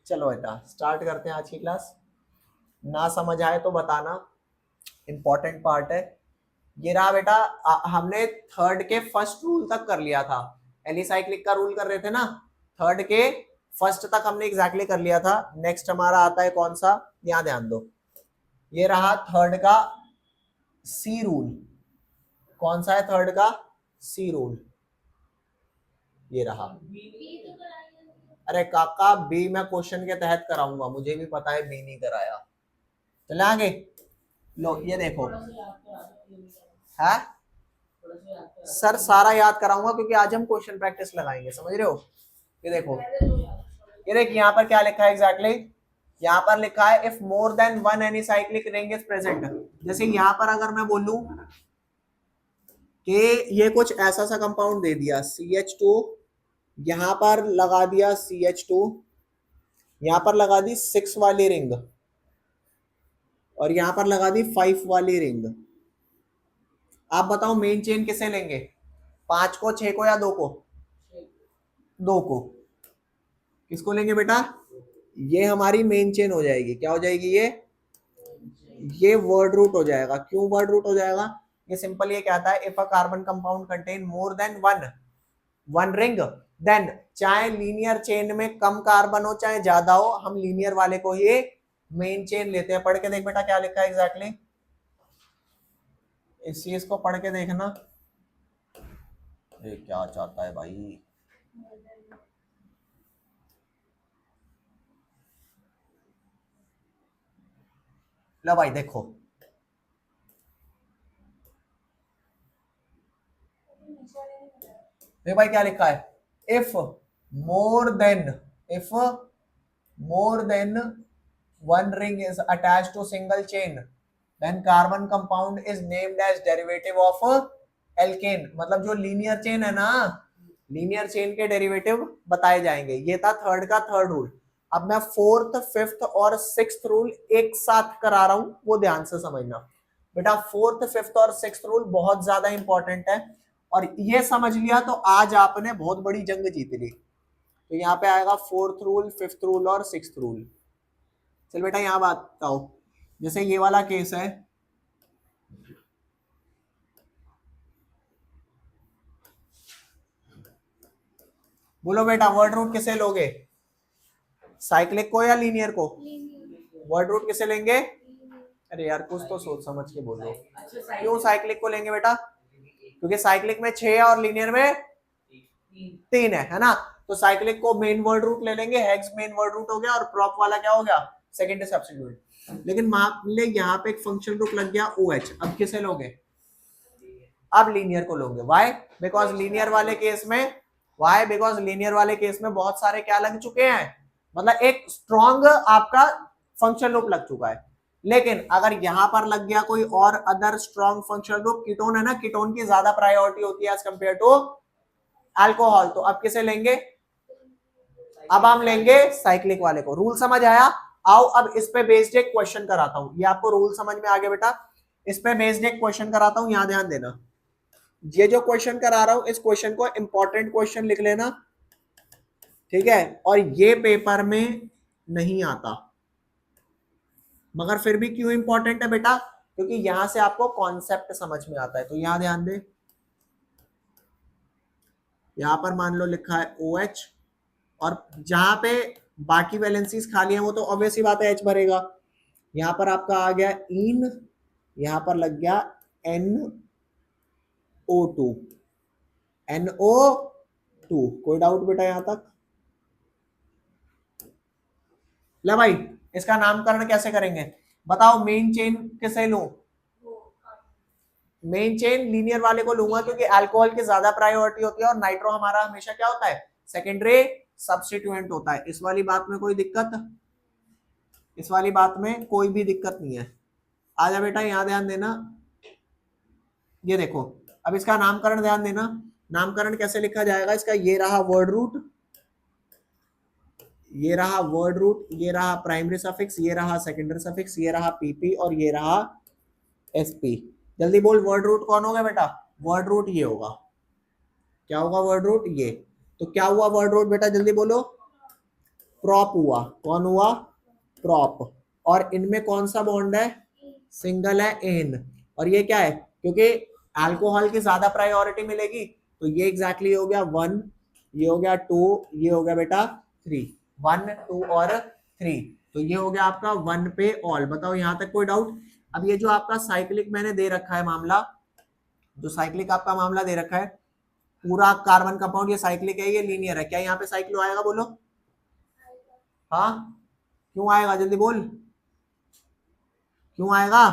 चलो बेटा स्टार्ट करते हैं आज की क्लास। ना समझ आए तो बताना, इंपॉर्टेंट पार्ट है। ये रहा बेटा, हमने थर्ड के फर्स्ट रूल तक कर लिया था। एलिसाइक्लिक का रूल कर रहे थे ना, थर्ड के फर्स्ट तक हमने एग्जैक्टली कर लिया था। नेक्स्ट हमारा आता है कौन सा, यहाँ ध्यान दो। ये रहा थर्ड का सी रूल। कौन सा है थर्ड का सी रूल? ये रहा। अरे काका बी मैं क्वेश्चन के तहत कराऊंगा, मुझे भी पता है बी नहीं कराया। चले आगे। लो ये देखो है सर, सारा याद कराऊंगा क्योंकि आज हम क्वेश्चन प्रैक्टिस लगाएंगे, समझ रहे हो। ये देखो, ये देख यहाँ पर क्या लिखा है एग्जैक्टली। यहाँ पर लिखा है if more than one alicyclic ring is present. जैसे यहाँ पर अगर मैं बोलूं कि ये कुछ ऐसा सा कंपाउंड दे दिया CH2, यहाँ पर लगा दिया CH2, यहाँ पर लगा दी 6 वाली रिंग और यहाँ पर लगा दी 5 वाली रिंग। आप बताओ मेन चेन किसे लेंगे, 5 को, 6 को या 2 को? 2 को। किसको लेंगे बेटा? ये हमारी मेन चेन हो जाएगी। क्या हो जाएगी ये वर्ड रूट हो जाएगा। क्यों वर्ड रूट हो जाएगा? ये सिंपल ये कहता है if a carbon compound contain more than one ring then, चाहे लीनियर चेन में कम कार्बन हो चाहे ज्यादा हो, हम लीनियर वाले को ही मेन चेन लेते हैं। पढ़ के देख बेटा क्या लिखा है एग्जैक्टली, इस चीज को पढ़ के देखना। ये क्या चाहता है भाई? लो भाई देखो, ये भाई क्या लिखा है, if more than one ring is attached to single chain then carbon compound is named as derivative of alkane. मतलब जो लीनियर चेन है ना, लीनियर चेन के डेरिवेटिव बताए जाएंगे। ये था थर्ड का थर्ड रूल। अब मैं फोर्थ, फिफ्थ और सिक्स्थ रूल एक साथ करा रहा हूं, वो ध्यान से समझना बेटा। फोर्थ, फिफ्थ और सिक्स्थ रूल बहुत ज्यादा इंपॉर्टेंट है और ये समझ लिया तो आज आपने बहुत बड़ी जंग जीत ली। तो यहाँ पे आएगा फोर्थ रूल, फिफ्थ रूल और सिक्स्थ रूल। चल बेटा यहाँ बात बताओ, जैसे ये वाला केस है, बोलो बेटा वर्ड रूट किसे लोगे, साइक्लिक को या लीनियर को? वर्ड रूट किसे लेंगे? अरे यार कुछ तो सोच समझ के बोलो। क्यों साइक्लिक को लेंगे बेटा? क्योंकि साइक्लिक में 6 है और लीनियर में 3 है ना। तो साइक्लिक को मेन वर्ड रूट ले लेंगे, हेक्स मेन वर्ड रूट हो गया और प्रॉप वाला क्या हो गया, सेकेंडरी सब्स्टिट्यूट। लेकिन मान ले यहाँ पे एक फंक्शन ग्रुप लग गया OH, अब किसे लोगे? अब लीनियर को लोगे। वाई? बिकॉज लीनियर वाले केस में, वाई बिकॉज लीनियर वाले केस में बहुत सारे क्या लग चुके हैं, मतलब एक स्ट्रॉन्ग आपका फंक्शन ग्रुप लग चुका है। लेकिन अगर यहां पर लग गया कोई और other strong functional group, ketone है ना, कीटोन की ज्यादा प्रायोरिटी होती है एज कंपेयर टू अल्कोहल। तो अब किसे लेंगे? अब हम लेंगे साइक्लिक वाले को। रूल समझ आया? आओ अब इस पे बेस्ड एक क्वेश्चन कराता हूं। ये आपको रूल समझ में आ गया बेटा? इस पे बेस्ड एक क्वेश्चन कराता हूं, यहां ध्यान देना। ये जो क्वेश्चन करा रहा हूं, इस क्वेश्चन को इंपॉर्टेंट क्वेश्चन लिख लेना, ठीक है। और ये पेपर में नहीं आता, मगर फिर भी क्यों इंपॉर्टेंट है बेटा? क्योंकि यहां से आपको कॉन्सेप्ट समझ में आता है। तो यहां ध्यान दे, यहां पर मान लो लिखा है OH और जहां पे बाकी वैलेंसीज खाली है वो तो ऑब्वियस ही बात है H भरेगा। यहां पर आपका आ गया इन, यहां पर लग गया NO2, NO2। कोई डाउट बेटा यहां तक? ले भाई इसका नामकरण कैसे करेंगे बताओ? मेन चेन किसे लूं? मेन चेन लीनियर वाले को लूंगा क्योंकि अल्कोहल की ज्यादा प्रायोरिटी होती है और नाइट्रो हमारा हमेशा क्या होता है, सेकेंडरी सब्स्टिट्यूएंट होता है। इस वाली बात में कोई दिक्कत, इस वाली बात में कोई भी दिक्कत नहीं है। आजा बेटा यहां ध्यान देना, ये देखो अब इसका नामकरण ध्यान देना। नामकरण कैसे लिखा जाएगा इसका? ये रहा वर्ड रूट, ये रहा वर्ड रूट, ये रहा प्राइमरी सफिक्स, ये रहा सेकेंडरी सफिक्स, ये रहा PP और ये रहा SP। जल्दी बोल वर्ड रूट कौन होगा बेटा? वर्ड रूट ये होगा। क्या होगा वर्ड रूट? ये। तो क्या हुआ वर्ड रूट बेटा, जल्दी बोलो। प्रॉप हुआ, कौन हुआ, प्रॉप। और इनमें कौन सा बॉन्ड है, सिंगल है, एन। और ये क्या है, क्योंकि अल्कोहल की ज्यादा प्रायोरिटी मिलेगी, तो ये एग्जैक्टली हो गया 1, ये हो गया 2, ये हो गया बेटा 3, 1 2 और 3। तो ये हो गया आपका 1 पे ऑल। बताओ यहां तक कोई डाउट। अब ये जो आपका साइक्लिक मैंने दे रखा है मामला, जो साइक्लिक आपका मामला दे रखा है, पूरा कार्बन कंपाउंड ये साइक्लिक है, ये लीनियर है, क्या यहाँ पे साइक्लो आएगा, बोलो। हाँ, क्यों आएगा, जल्दी बोल, क्यों आएगा।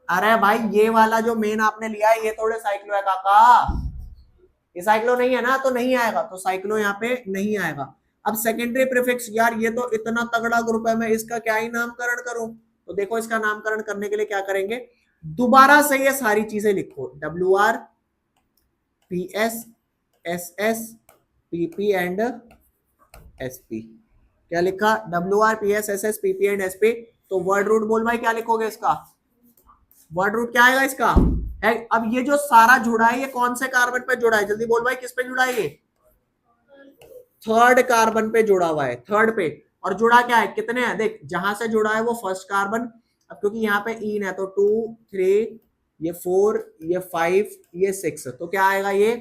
अरे भाई ये वाला जो मेन आपने लिया है ये थोड़े साइक्लो है काका, ये साइक्लो नहीं है ना, तो नहीं आएगा, तो साइक्लो यहाँ पे नहीं आएगा। अब सेकेंडरी प्रीफिक्स, यार ये तो इतना तगड़ा ग्रुप है, मैं इसका क्या ही नामकरण करूं। तो देखो इसका नामकरण करने के लिए क्या करेंगे, दोबारा से ये सारी चीजें लिखो, WR PS SS PP and SP। क्या लिखा, WR PS SS PP and SP। तो वर्ड रूट बोल भाई, क्या लिखोगे इसका, वर्ड रूट क्या आएगा इसका है। अब ये जो सारा जुड़ा है ये कौन से कार्बन पे जुड़ा है, जल्दी बोल भाई, किस पे जुड़ा है ये, थर्ड कार्बन पे जुड़ा हुआ है, थर्ड पे। और जुड़ा क्या है, कितने हैं, देख जहां से जुड़ा है वो फर्स्ट कार्बन। अब क्योंकि यहाँ पे इन है तो 2 3, ये 4, ये 5, ये 6, तो क्या आएगा ये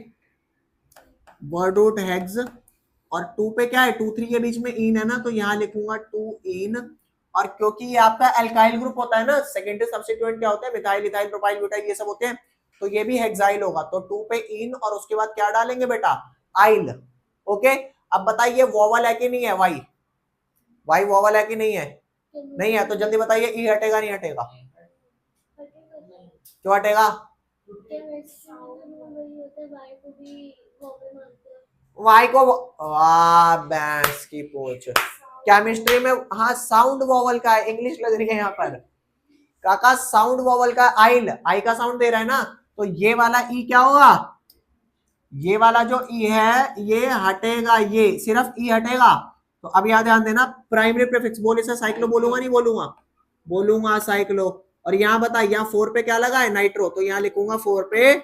वर्ड रूट हेक्स। और 2 पे क्या है, 2 3 के बीच में इन है ना, तो यहाँ लिखूंगा 2 इन। और क्योंकि ये आपका एल्काइल ग्रुप होता है ना, सेकेंडरी सब्स्टिट्यूएंट क्या होता है, मिथाइल इथाइल प्रोपाइल ब्यूटाइल ये सब होते हैं, तो ये भी हेक्साइल होगा। तो 2 पे इन और उसके बाद क्या डालेंगे बेटा, आइल। ओके, अब बताइए वोवल है कि नहीं है, वाई, वाई वोवल है कि नहीं है, नहीं है, तो जल्दी बताइए ई हटेगा नहीं हटेगा, क्यों हटेगा, वाई को, बैंस की पूछ, केमिस्ट्री में हाँ साउंड वोवल का है, इंग्लिश लग रही है यहाँ पर काका, साउंड वोवल का आइल, आई का साउंड दे रहा है ना, तो ये वाला ई क्या होगा, ये वाला जो ई है ये हटेगा, ये सिर्फ ई हटेगा। तो अब यहां ध्यान देना, प्राइमरी प्रीफिक्स बोल, इसे साइक्लो बोलूंगा नहीं बोलूंगा, बोलूंगा साइक्लो। और यहाँ बता, यहाँ 4 पे क्या लगा है, नाइट्रो, तो यहाँ लिखूंगा 4 पे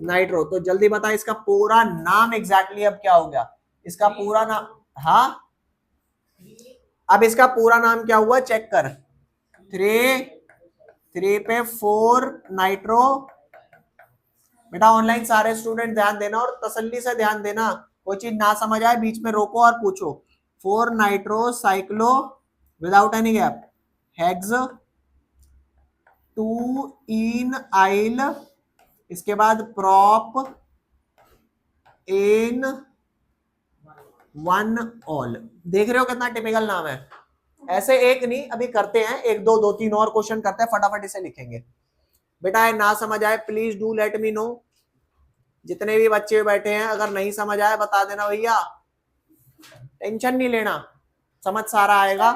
नाइट्रो। तो जल्दी बता इसका पूरा नाम एग्जैक्टली अब क्या हो गया, इसका पूरा नाम, हाँ अब इसका पूरा नाम क्या हुआ चेक कर, 3 पे 4 नाइट्रो। बेटा ऑनलाइन सारे स्टूडेंट ध्यान देना और तसल्ली से ध्यान देना, कोई चीज ना समझ आए बीच में रोको और पूछो। 4 nitro cyclo without any gap hex, 2 इन आइल, इसके बाद प्रॉप, एन, 1 ऑल। देख रहे हो कितना टिपिकल नाम है। ऐसे एक नहीं, अभी करते हैं एक दो, 2 3 और क्वेश्चन करते हैं, फटाफट इसे लिखेंगे। बेटा ना समझ आए please do let me know, जितने भी बच्चे बैठे हैं अगर नहीं समझ आए बता देना भैया, टेंशन नहीं लेना, समझ सारा आएगा।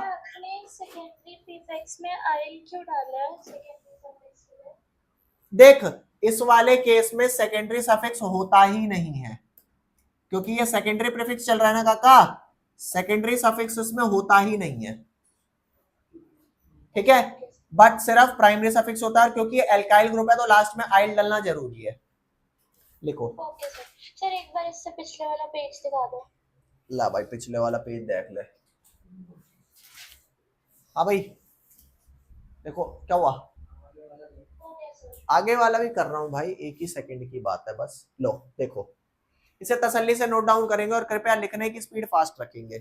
सेकेंडरी प्रीफिक्स में आइल क्यों डाला है सेकेंडरी सफिक्स में? देख इस वाले केस में सेकेंडरी सफिक्स होता ही नहीं है, क्योंकि ये सेकेंडरी प्रीफिक्स चल रहा है ना काका, सेकेंडरी सफिक्स इसमें होता ही नहीं है, ठीक है। बट सिर्फ प्राइमरी सफिक्स होता है, क्योंकि एल्काइल ग्रुप है तो लास्ट में आइल डालना जरूरी है। लिखो ओके सर। सर एक बार इससे पिछले वाला पेज दिखा दो। ला भाई पिछले वाला पेज देख ले, हाँ भाई देखो क्या हुआ, आगे वाला भी कर रहा हूं भाई, एक ही सेकंड की बात है बस। लो देखो, इसे तसल्ली से नोट डाउन करेंगे और कृपया लिखने की स्पीड फास्ट रखेंगे,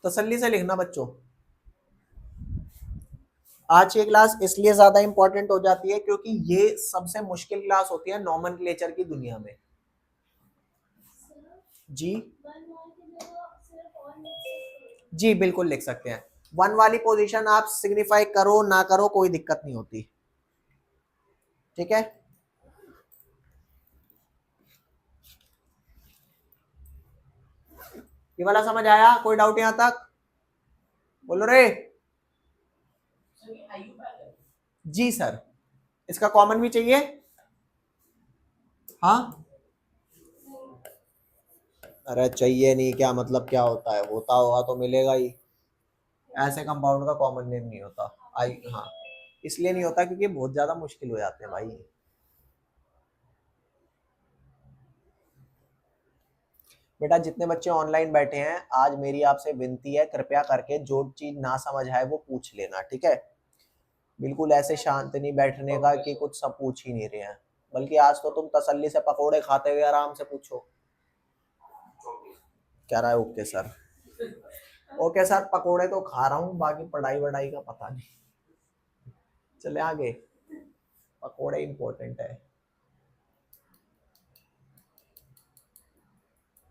तसल्ली से लिखना बच्चों। आज की क्लास इसलिए ज्यादा इंपॉर्टेंट हो जाती है क्योंकि ये सबसे मुश्किल क्लास होती है नॉमेनक्लेचर की दुनिया में। जी जी बिल्कुल लिख सकते हैं, 1 वाली पोजीशन आप सिग्निफाई करो ना करो कोई दिक्कत नहीं होती, ठीक है। ये वाला समझ आया, कोई डाउट यहां तक, बोलो रे। जी सर, इसका कॉमन भी चाहिए, हाँ अरे चाहिए नहीं क्या मतलब, क्या होता है, होता होगा तो मिलेगा ही, ऐसे कंपाउंड का कॉमन नेम नहीं होता। आई हाँ, इसलिए नहीं होता क्योंकि बहुत ज्यादा मुश्किल हो जाते हैं भाई। बेटा जितने बच्चे ऑनलाइन बैठे हैं, आज मेरी आपसे विनती है, कृपया करके जो चीज ना समझ आए वो पूछ लेना, ठीक है? बिल्कुल ऐसे शांत नहीं बैठने का कि कुछ सब पूछ ही नहीं रहे हैं, बल्कि आज तो तुम तसल्ली से पकोड़े खाते हुए आराम से पूछो। क्या रहा है? ओके सर, ओके सर, पकोड़े तो खा रहा हूँ, बाकी पढ़ाई वढ़ाई का पता नहीं। चले आगे, पकोड़े इंपॉर्टेंट है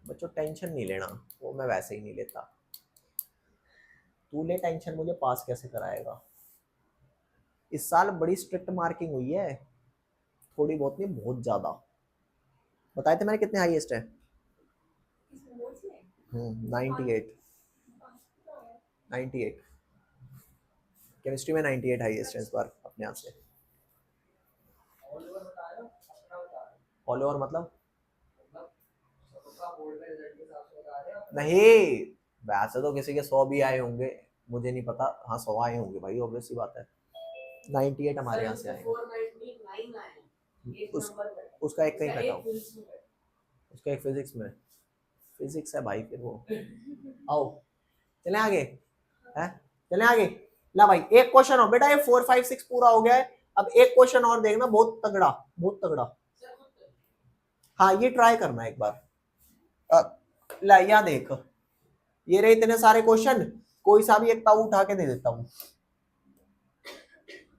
बच्चों, टेंशन नहीं लेना, वो मैं वैसे ही नहीं लेता। तू ले टेंशन, मुझे पास कैसे कराएगा? इस साल बड़ी स्ट्रिक्ट मार्किंग हुई है, थोड़ी बहुत नहीं, बहुत ज्यादा। बताए थे मैंने कितने हाईएस्ट है? 98। 98 केमिस्ट्री में 98 हाईएस्ट है इस बार अपने यहाँ से। ऑल ओवर मतलब नहीं, वैसे तो किसी के 100 भी आए होंगे, मुझे नहीं पता। हाँ 100 आए होंगे भाई, ऑब्वियस सी बात है। 98 हमारे यहाँ से आए। उसका एक कहीं कटा हो, उसका एक फिजिक्स में, फिजिक्स है भाई फिर वो। आओ चले आगे, है चले आगे। ला भाई एक क्वेश्चन हो बेटा, ये 4 5 6 पूरा हो गया है। अब एक क्वेश्चन और देखना, बहुत तगड़ा, बहुत तगड़ा। हाँ ये ट्राई करना एक बार। ला या देख, ये रहे इतने सारे क्वेश्चन, कोई सा भी एक ताऊ उठा के दे देता हूँ।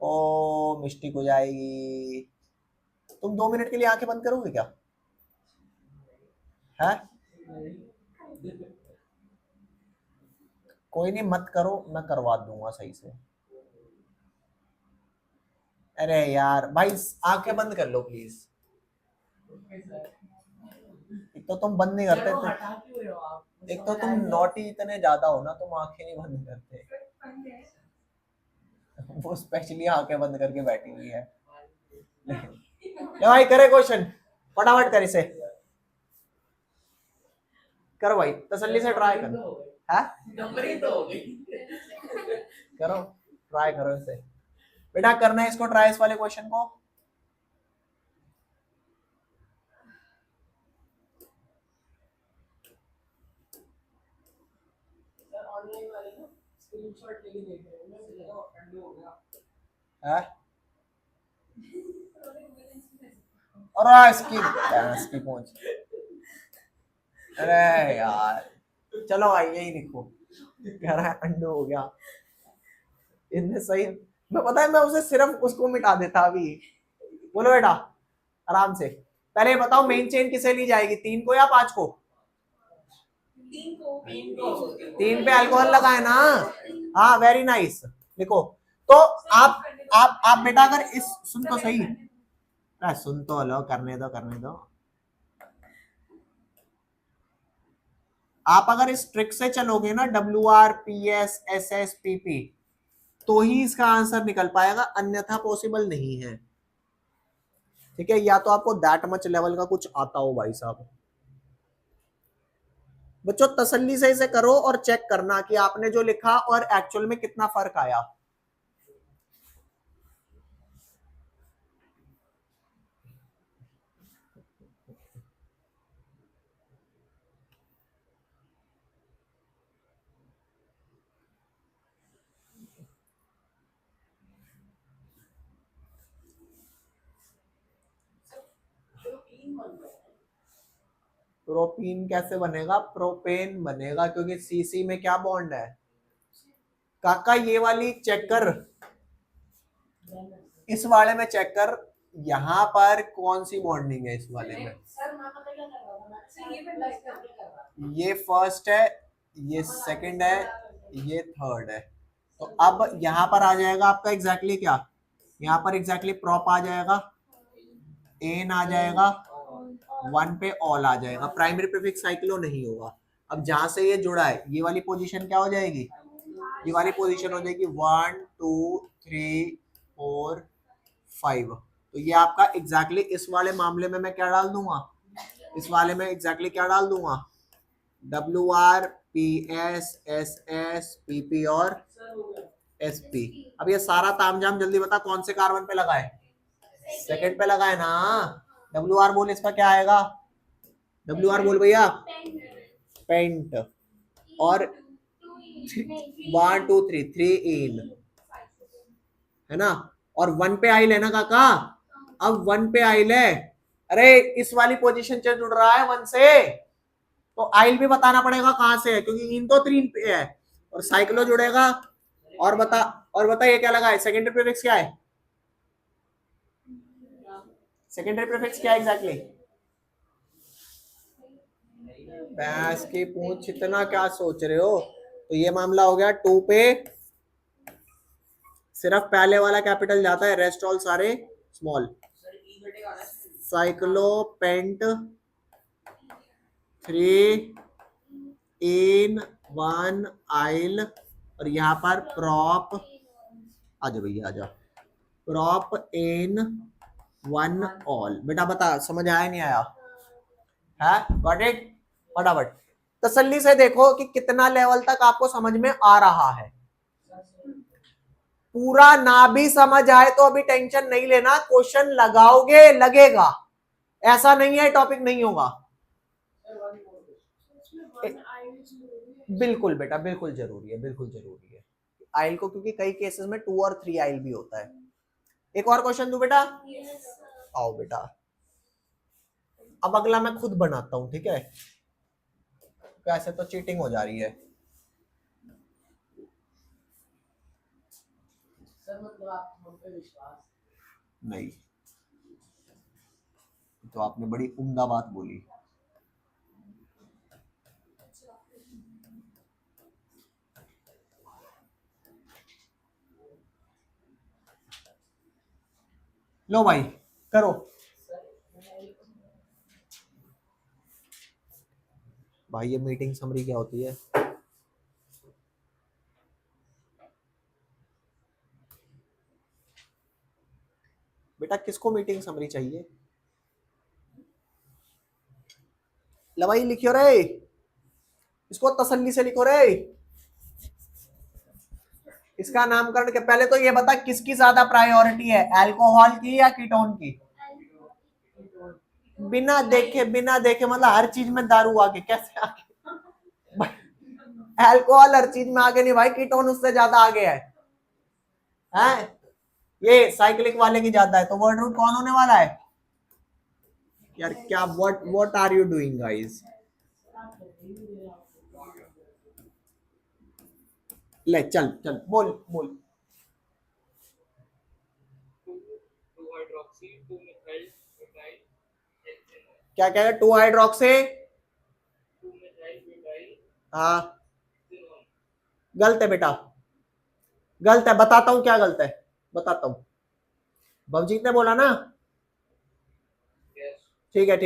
ओ मिस्टेक हो जाएगी। तुम 2 मिनट के लिए आंखें बंद करोगे क्या? है कोई नहीं, मत करो, मैं करवा दूंगा सही से। अरे यार भाई, आंखें बंद कर लो प्लीज। एक तो तुम बंद नहीं करते, एक तो तुम नॉटी इतने ज्यादा हो ना, तुम आंखें नहीं बंद करते। वो स्पेशली आंखें बंद करके बैठी हुई है। ले भाई करे क्वेश्चन, फटाफट कर इसे, करो भाई, तसल्ली से ट्राई करो। है करो, ट्राई करो इसे बेटा, करना है इसको ट्राई, इस वाले क्वेश्चन को। है और इसकी पहुंच। अरे यार चलो भाई यही लिखो, कह रहा है अंडू हो गया। इतने सही, मैं पता है मैं उसे सिर्फ उसको मिटा देता अभी। बोलो बेटा आराम से, पहले बताओ मेन चेन किसे ली जाएगी, 3 को या 5 को? 3 पे अल्कोहल लगा है ना। हाँ वेरी नाइस, लिखो। तो आप बेटा अगर इस, सुन तो सही, सुन तो लो, करने दो करने दो। आप अगर इस ट्रिक से चलोगे ना, WRPSSSPP, तो ही इसका आंसर निकल पाएगा, अन्यथा पॉसिबल नहीं है। ठीक है, या तो आपको दैट मच लेवल का कुछ आता हो भाई साहब। बच्चों तसल्ली से इसे करो और चेक करना कि आपने जो लिखा और एक्चुअल में कितना फर्क आया। प्रोपीन कैसे बनेगा? प्रोपेन बनेगा, क्योंकि सीसी में क्या बॉन्ड है काका, ये वाली चेक कर, इस वाले में चेक कर, यहाँ पर कौन सी बॉन्डिंग है इस वाले में? ये फर्स्ट है, ये सेकंड है, ये थर्ड है। तो अब यहाँ पर आ जाएगा आपका एग्जैक्टली क्या, यहाँ पर एग्जैक्टली प्रॉप आ जाएगा, एन आ जाएगा, 1 पे ऑल आ जाएगा, प्राइमरी प्रीफिक्स साइक्लो नहीं होगा। अब जहां से ये जुड़ा है, ये वाली पोजीशन क्या हो जाएगी? ये वाली पोजीशन हो जाएगी 1 2 3 4 5। तो ये आपका एग्जैक्टली इस वाले मामले में मैं क्या डाल दूंगा, इस वाले में एग्जैक्टली क्या डाल दूंगा, WRPSSSPP और SP। अब ये सारा तामझाम जल्दी बता, कौन से कार्बन पे लगा है? सेकंड पे लगा है ना। WR बोल, इसका क्या आएगा? WR बोल भैया, पेंट, और 1 2 3 3 इन, है ना, और 1 पे आइल है ना काका, अब 1 पे आइल है, अरे इस वाली पोजीशन से जुड़ रहा है 1 से, तो आइल भी बताना पड़ेगा कहां से है, क्योंकि इन तो 3 पे है, और साइक्लो जुड़ेगा, और बता ये क्या लगा है, सेकेंडरी प्रीफिक्स क्या है, सेकेंडरी प्रीफिक्स क्या है एग्जैक्टली, भैंस की पूंछ, इतना क्या सोच रहे हो, तो ये मामला हो गया 2 पे सिर्फ पहले वाला कैपिटल जाता है, रेस्ट ऑल सारे स्मॉल, साइक्लो पेंट 3 इन 1 आइल, और यहाँ पर प्रॉप, आ जाओ भैया आ जाओ, प्रॉप इन 1 ऑल। बेटा बता समझ आया नहीं आया है, गॉट इट, फटाफट तसल्ली से देखो कि कितना लेवल तक आपको समझ में आ रहा है, पूरा ना भी समझ आए तो अभी टेंशन नहीं लेना, क्वेश्चन लगाओगे लगेगा, ऐसा नहीं है टॉपिक नहीं होगा, बिल्कुल बेटा बिल्कुल जरूरी है, बिल्कुल जरूरी है आइल को, क्योंकि कई केसेस में 2 और 3 आइल भी होता है। एक और क्वेश्चन दूं बेटा, आओ बेटा, अब अगला मैं खुद बनाता हूं, ठीक है, कैसे तो चीटिंग हो जा रही है, सर मतलब आप हम पे विश्वास नहीं, तो आपने बड़ी उम्दा बात बोली, लो भाई करो, भाई ये मीटिंग समरी क्या होती है, बेटा किसको मीटिंग समरी चाहिए, ला भाई लिखियो रे, इसको तसल्ली से लिखो रे, इसका नामकरण के पहले तो ये बता किसकी ज्यादा प्रायोरिटी है, अल्कोहल की या कीटोन की, बिना देखे मतलब हर चीज में दारू आगे कैसे आगे, अल्कोहल हर चीज में आगे नहीं भाई, कीटोन उससे ज्यादा आगे है? ये साइक्लिक वाले की ज्यादा है, तो वर्ड रूट कौन होने वाला है यार, क्या what are you doing guys, ले चल चल बोल बोल, 2 हाइड्रोक्सी 2 मिथाइल मिथाइल, क्या क्या है, 2 हाइड्रोक्सी 2 मिथाइल मिथाइल, हाँ गलत है बेटा, गलत है, बताता हूं क्या गलत है, बताता हूं, भवजीत ने बोला ना, ठीक है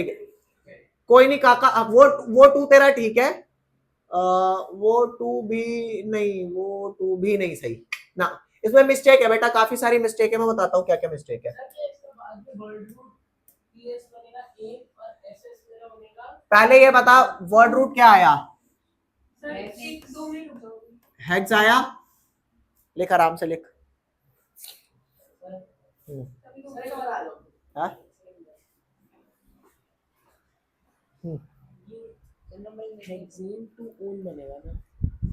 कोई नहीं काका, वो 2 तेरा ठीक है, वो 2 भी नहीं, वो 2 भी नहीं सही ना, इसमें मिस्टेक है बेटा, काफी सारी मिस्टेक है, मैं बताता हूँ क्या क्या मिस्टेक है, पहले ये बता वर्ड रूट क्या आया, हेक्स आया, लिख आराम से लिख, हाँ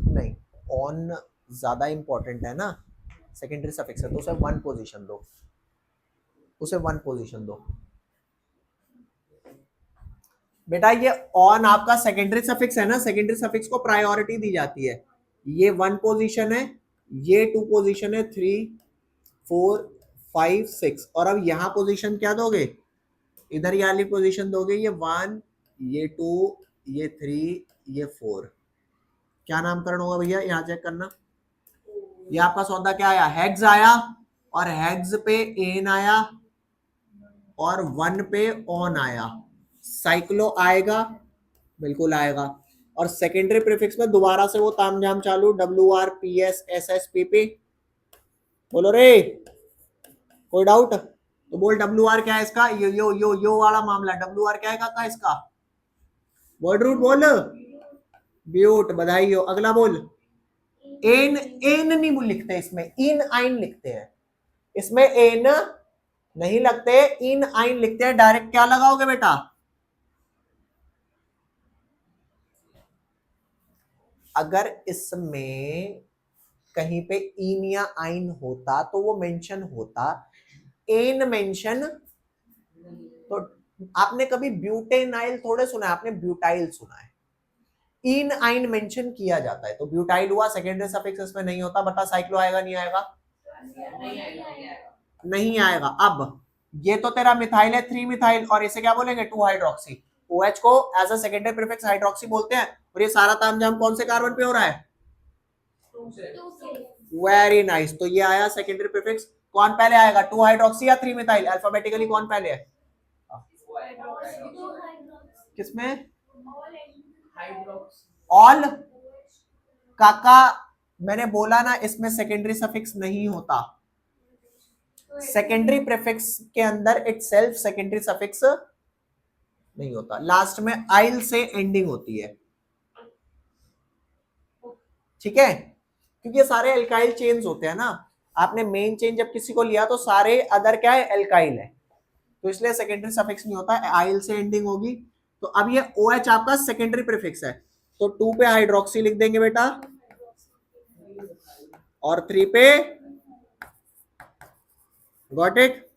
नहीं, ऑन ज्यादा इंपॉर्टेंट है ना, सेकेंडरी सफिक्स है, तो उसे 1 पोजीशन दो, उसे 1 पोजीशन दो बेटा, ये ऑन आपका सेकेंडरी सफिक्स है ना, सेकेंडरी सफिक्स को प्रायोरिटी दी जाती है, ये 1 पोजीशन है, ये 2 पोजीशन है, 3 4 5 6, और अब यहां पोजीशन क्या दोगे, इधर ये वाली पोजीशन दोगे, ये 1 ये 2 ये 3 ये 4, क्या नामकरण होगा भैया, यहाँ चेक करना, ये आपका सौदा क्या आया, हेक्स आया, और हेक्स पे एन आया, और 1 पे ऑन आया, साइक्लो आएगा, बिल्कुल आएगा, और सेकेंडरी प्रीफिक्स में दोबारा से वो तामझाम चालू, WRPSSSPP, बोलो रे, कोई डाउट, तो बोल WR क्या है इसका, यो वाला मामला, WR क्या है काका इसका, वर्ड रूट बोल, ब्यूट, बधाई हो, अगला बोल, एन नहीं लिखते इसमें, इन आइन लिखते हैं, इसमें एन नहीं लगते, इन आइन लिखते हैं, डायरेक्ट क्या लगाओगे बेटा, अगर इसमें कहीं पे इन या आइन होता तो वो मेंशन होता, एन मेंशन। तो आपने कभी ब्यूटेनाइल थोड़े सुना है, आपने ब्यूटाइल सुना है। इन आइन मेंशन किया जाता है, तो ब्यूटाइल हुआ, सेकेंडरी सफिक्स इसमें नहीं होता। बता साइक्लो आएगा नहीं आएगा? नहीं आएगा। अब ये तो तेरा मिथाइल है, 3 मिथाइल, और इसे क्या बोलेंगे? 2 हाइड्रोक्सी। OH को as a secondary prefix hydroxy बोलते हैं। और ये सारा तामझाम कौन से कार्बन पे हो रहा है? Very nice. तो ये आया सेकेंडरी प्रीफिक्स। कौन पहले आएगा, 2 हाइड्रोक्सी या 3 मिथाइल? अल्फाबेटिकली कौन पहले है? किसमें? ऑल। काका मैंने बोला ना, इसमें सेकेंडरी सफिक्स नहीं होता। सेकेंडरी प्रीफिक्स के अंदर इटसेल्फ सेकेंडरी सफिक्स नहीं होता। लास्ट में आइल से एंडिंग होती है, ठीक है? क्योंकि ये सारे एल्काइल चेन्स होते हैं ना। आपने मेन चेन जब किसी को लिया तो सारे अदर क्या है? एल्काइल है, तो इसलिए सेकेंडरी सफिक्स नहीं होता, आइल से एंडिंग होगी। तो अब ये OH आपका सेकेंडरी प्रीफिक्स है, तो 2 पे हाइड्रोक्सी लिख देंगे बेटा, और 3 पे, गॉट इट?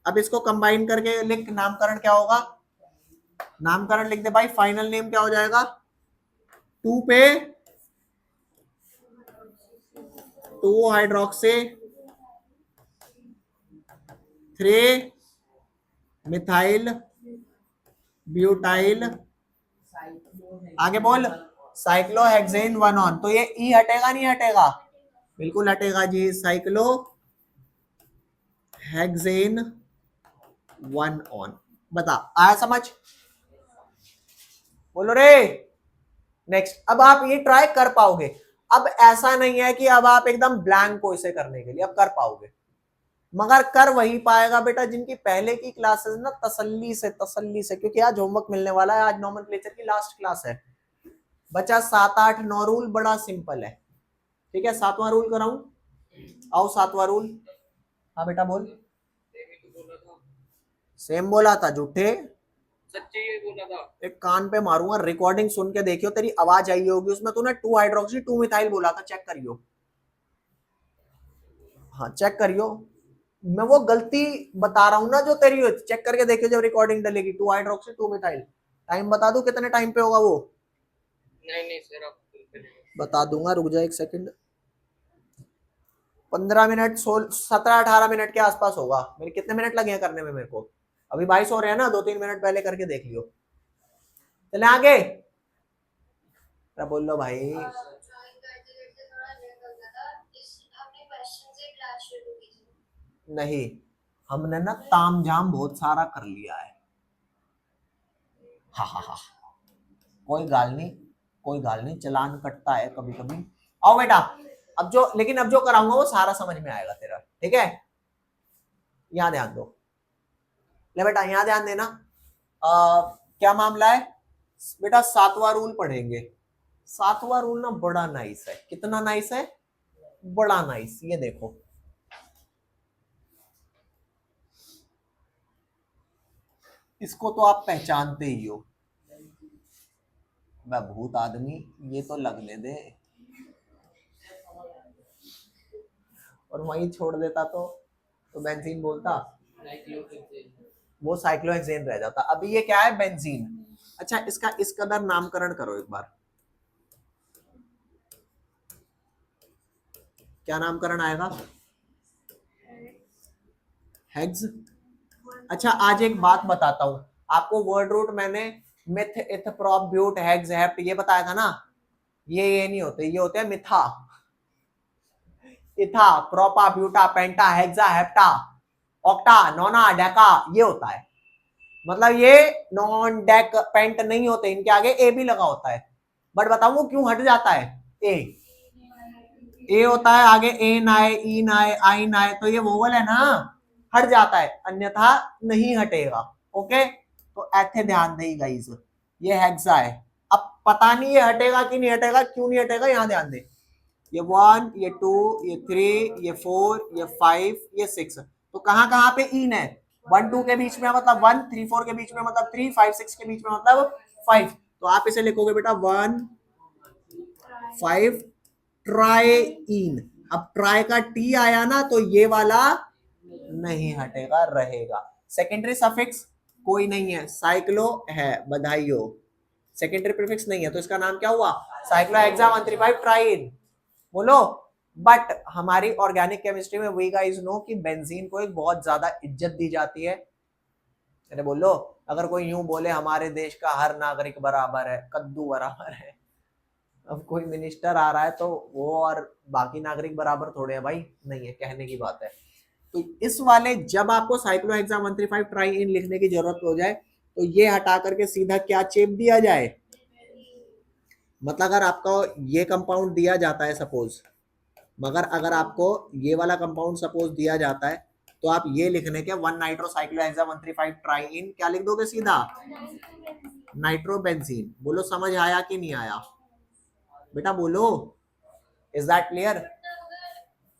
अब इसको कंबाइन करके लिख, नामकरण क्या होगा? नामकरण लिख दे भाई, फाइनल नेम क्या हो जाएगा? 2 पे 2 हाइड्रोक्सी, 3 मिथाइल ब्यूटाइल, आगे बोल, साइक्लोहेक्सेन 1 ऑन। तो ये ई हटेगा नहीं हटेगा? बिल्कुल हटेगा जी, साइक्लो हेक्सेन 1 ऑन। बता, आया समझ? बोलो रे। नेक्स्ट, अब आप ये ट्राई कर पाओगे। अब ऐसा नहीं है कि अब आप एकदम ब्लैंक हो इसे करने के लिए, अब कर पाओगे, मगर कर वही पाएगा बेटा जिनकी पहले की क्लासेस ना तसल्ली से, क्योंकि आज होमवर्क मिलने वाला है। आज नोमेनक्लेचर की लास्ट क्लास है बच्चा। 7, 8, 9 रूल बड़ा सिंपल है, ठीक है? 7वां रूल कराऊं? आओ 7वां रूल। हाँ बेटा बोल। सेम बोला था झूठे, सच्चे ही बोला था। एक कान पे मारूंगा, रिकॉर्डिंग सुन के देखियो, तेरी आवाज आई होगी उसमें, तूने 2 हाइड्रोक्सी 2 मिथाइल बोला था, चेक करियो। हाँ चेक करियो, मैं वो गलती बता रहा हूं ना जो तेरी, चेक करके देखियो जब रिकॉर्डिंग डलेगी। 2 हाइड्रोक्सी 2 मिथाइल, टाइम बता दूं कितने टाइम पे होगा वो? नहीं सर, आप बता दूंगा, रुक जा 1 सेकंड। 15 मिनट, 17-18 मिनट के आसपास होगा। मेरे कितने मिनट लगे हैं करने में मेरे को? अभी 22 हो रहे हैं ना, 2-3 मिनट पहले करके देख लियो। चले आगे, बोल लो भाई। नहीं, हमने ना तामझाम बहुत सारा कर लिया है। हा, कोई गाल नहीं, चलान कटता है कभी कभी। आओ बेटा, अब जो कराऊंगा वो सारा समझ में आएगा तेरा, ठीक है? यहां ध्यान दो, ले बेटा यहां ध्यान देना। क्या मामला है बेटा? 7वां रूल पढ़ेंगे। 7वां रूल ना बड़ा नाइस है। कितना नाइस है? बड़ा नाइस। ये देखो, इसको तो आप पहचानते ही हो। मैं भूत आदमी, ये तो लगने दे, और वहीं छोड़ देता तो बेंजीन बोलता, वो साइक्लोहेक्सेन रह जाता। अभी ये क्या है? बेंजीन। अच्छा, इसका इस कदर नामकरण करो एक बार। क्या नामकरण आएगा? हेक्स। अच्छा, आज एक बात बताता हूं आपको। वर्ड रूट मैंने मिथ, इथ, प्रोप, ब्यूट, हेक्स, हेप्ट ये बताया था ना। ये नहीं होते, ये होते हैं मिथा, इथा, प्रोपा, ब्यूटा, पेंटा, हेक्सा, हेप्टा, ऑक्टा, नोना, डेका, ये होता है। मतलब ये नॉन, डेक, पेंट नहीं होते, इनके आगे ए भी लगा होता है। बट बताऊं क्यों हट जाता है? ए होता है आगे, ए ना आए, ई ना आए, आई ना आए, तो ये वोवल है ना, हट जाता है, अन्यथा नहीं हटेगा। ओके, तो ऐसे ध्यान दे गाइस, ये हेक्सा है। अब पता नहीं ये हटेगा कि नहीं हटेगा, क्यों नहीं हटेगा, यहां ध्यान दे। ये 1, ये 2, ये 3, ये 4, ये 5, ये 6, तो कहां पे इन है? 1, 2 के बीच में मतलब 1, 3, 4 के बीच में मतलब 3, 5, 6 के बीच में मतलब 5। तो आप इसे लिखोगे बेटा 1, 5 ट्राइइन। अब ट्राई का टी आया ना तो ये वाला नहीं हटेगा, रहेगा। सेकेंडरी सफिक्स कोई नहीं है, साइक्लो है, बधाई हो। सेकेंडरी प्रीफिक्स नहीं है तो इसका नाम क्या हुआ? साइक्लोहेक्सा 135 ट्राइइन। बोलो। बट हमारी ऑर्गेनिक केमिस्ट्री में वी गाइस नो कि बेंजीन को एक बहुत ज्यादा इज्जत दी जाती है। अरे बोलो, अगर कोई यूं बोले हमारे देश का हर नागरिक बराबर है, कद्दू बराबर है, अब कोई मिनिस्टर आ रहा है तो वो और बाकी नागरिक बराबर थोड़े हैं भाई, नहीं है, कहने की बात है। तो इस वाले जब आपको साइक्लोहेक्सा 135 ट्राइइन लिखने की जरूरत हो जाए तो ये हटा करके सीधा क्या चेप दिया जाए? मतलब अगर आपको ये कंपाउंड दिया जाता है सपोज, मगर अगर आपको ये वाला कंपाउंड सपोज दिया जाता है तो आप ये लिखने के 1 नाइट्रोसाइक्लोहेक्सा 135 ट्राइइन क्या लिख दोगे? सीधा नाइट्रोबेंजीन। बोलो समझ आया कि नहीं आया बेटा? बोलो, इज दैट क्लियर?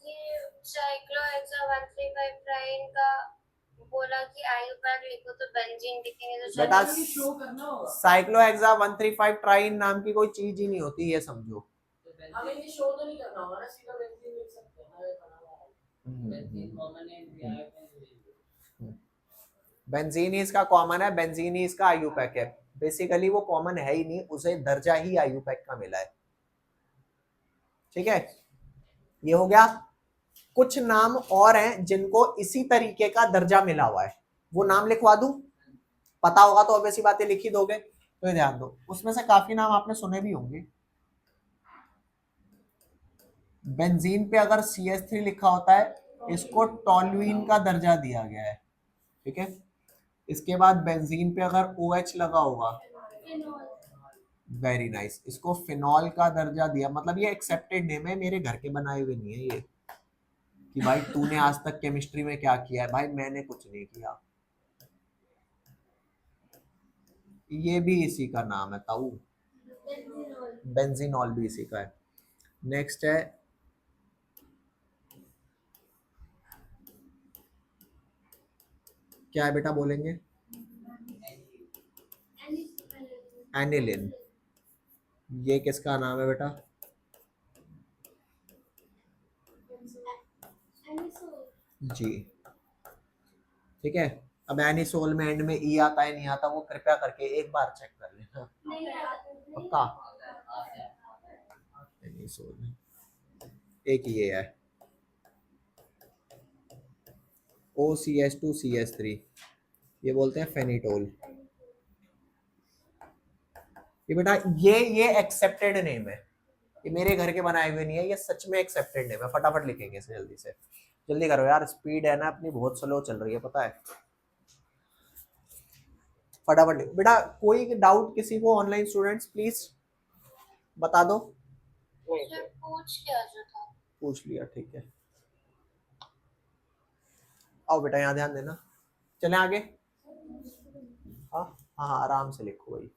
ये साइक्लोहेक्सा 135 ट्राइन का बोला कि आयुपैक लिखो तो बेंजीन लिखेंगे तो बेटा ये शो करना होगा। साइक्लोहेक्सा 135 ट्राइइन नाम की कोई चीज ही नहीं होती, ये समझो। हमें ये शो तो नहीं करना होगा ना, सीधा बेंजीन लिख सकते हैं ना, ये बना हुआ है। बेंजीन कॉमन है, इंडिया में। बेंजीन ही इसका कॉमन है, बेंजीन ही इसका आयुपैक है। बेसिकली वो कॉमन है ही नहीं, उसे दर्जा ही आयुपैक का मिला है। ठीक है, ये हो गया। कुछ नाम और हैं जिनको इसी तरीके का दर्जा मिला हुआ है, वो नाम लिखवा दूं? पता होगा तो ऑब्वियस बातें लिख ही दोगे, तो ये ध्यान दो। उसमें से काफी नाम आपने सुने भी होंगे। बेंजीन पे अगर CH3 लिखा होता है, इसको टॉलुइन का दर्जा दिया गया है। ठीक है, इसके बाद बेंजीन पे अगर OH लगा होगा, वेरी नाइस, इसको फिनॉल का दर्जा दिया। मतलब ये एक्सेप्टेड नेम है, मेरे घर के बनाए हुए नहीं है ये कि भाई तूने आज तक केमिस्ट्री में क्या किया है। भाई मैंने कुछ नहीं किया, ये भी इसी का नाम है, ताऊ। बेंजीनॉल भी इसी का है। नेक्स्ट है क्या है बेटा? बोलेंगे एनिलिन। ये किसका नाम है बेटा? जी, ठीक है। अब एनिसोल में एंड में ई आता है नहीं आता, वो कृपया करके एक बार चेक कर लेना पक्का। एनिसोल में एक ये है OCH2CH3, ये बोलते हैं फेनिटोल। ये बेटा ये एक्सेप्टेड नेम है, ये मेरे घर के बनाए हुए नहीं है, ये सच में एक्सेप्टेड नेम है। फटाफट लिखेंगे इसे, जल्दी से, जल्दी करो यार, स्पीड है ना अपनी बहुत स्लो चल रही है, पता है। फटाफट लिखो बेटा। कोई डाउट किसी को? ऑनलाइन स्टूडेंट्स प्लीज बता दो। पूछ लिया जो था। पूछ लिया, ठीक है। आओ बेटा यहाँ ध्यान देना, चले आगे। हाँ हाँ, आराम से लिखो भाई।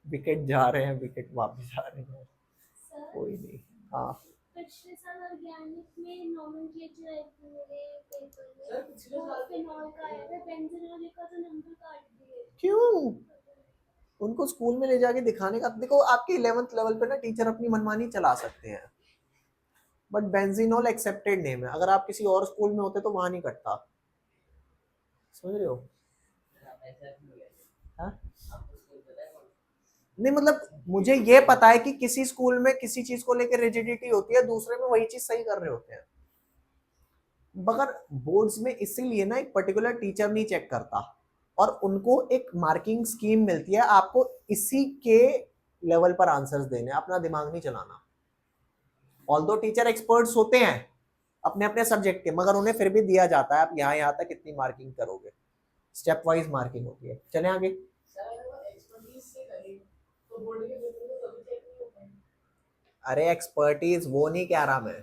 विकेट जा रहे हैं, विकेट वापस जा रहे हैं, कोई नहीं। हाँ पिछले साल ऑर्गेनिक में नोमेनक्लेचर आई थी मेरे पेपर में, सर पिछले वो साल फिनॉल का आया था, बेंजीनॉल लिखा तो नंबर काट दिए। क्यों? उनको स्कूल में ले जाके दिखाने का। देखो आपके 11th लेवल पे ना टीचर अपनी मनमानी चला सकते हैं, बट बेंजीनॉल एक्सेप्टेड नेम है। अगर आप किसी और स्कूल में होते तो वहां नहीं कटता, समझ रहे हो? हाँ? नहीं मतलब मुझे ये पता है कि किसी स्कूल में किसी चीज को लेकर रिजिडिटी होती है, दूसरे में वही चीज सही कर रहे होते हैं। मगर बोर्ड्स में इसीलिए ना एक पर्टिकुलर टीचर नहीं चेक करता, और उनको एक मार्किंग स्कीम मिलती है, आपको इसी के लेवल पर आंसर्स देने, अपना दिमाग नहीं चलाना। ऑल्दो टीचर एक्सपर्ट्स होते हैं अपने अपने सब्जेक्ट के, मगर उन्हें फिर भी दिया जाता है आप यहाँ तक कितनी मार्किंग करोगे, स्टेप वाइज मार्किंग होती है। चले आगे। सर अगर वो एक्सपर्टीज से करें तो बोर्ड के पेपर में कभी चेक नहीं होता है। अरे एक्सपर्टीज वो नहीं कह रहा मैं,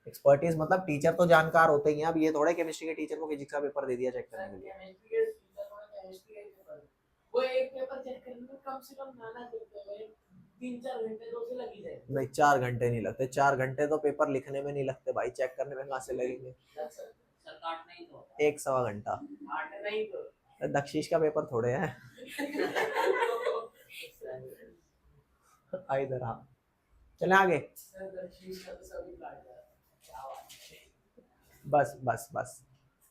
एक्सपर्टीज मतलब टीचर तो जानकार होते ही हैं। अब ये थोड़े केमिस्ट्री के टीचर को फिजिक्स का पेपर दे दिया चेक करने के लिए। केमिस्ट्री के टीचर को केमिस्ट्री का पेपर, वो एक पेपर चेक करने में कम से कम नाना करते हुए 3-4 घंटे तो उसे लग ही जाएंगे। नहीं 4 घंटे नहीं लगते, 4 घंटे तो पेपर लिखने में नहीं लगते भाई, चेक करने में कहाँ से लगेंगे? सर सर काटना ही तो 1-1.25 घंटा। आठ नहीं तो दक्षिश का पेपर थोड़े है। इधर हाँ, चले आगे। बस बस बस,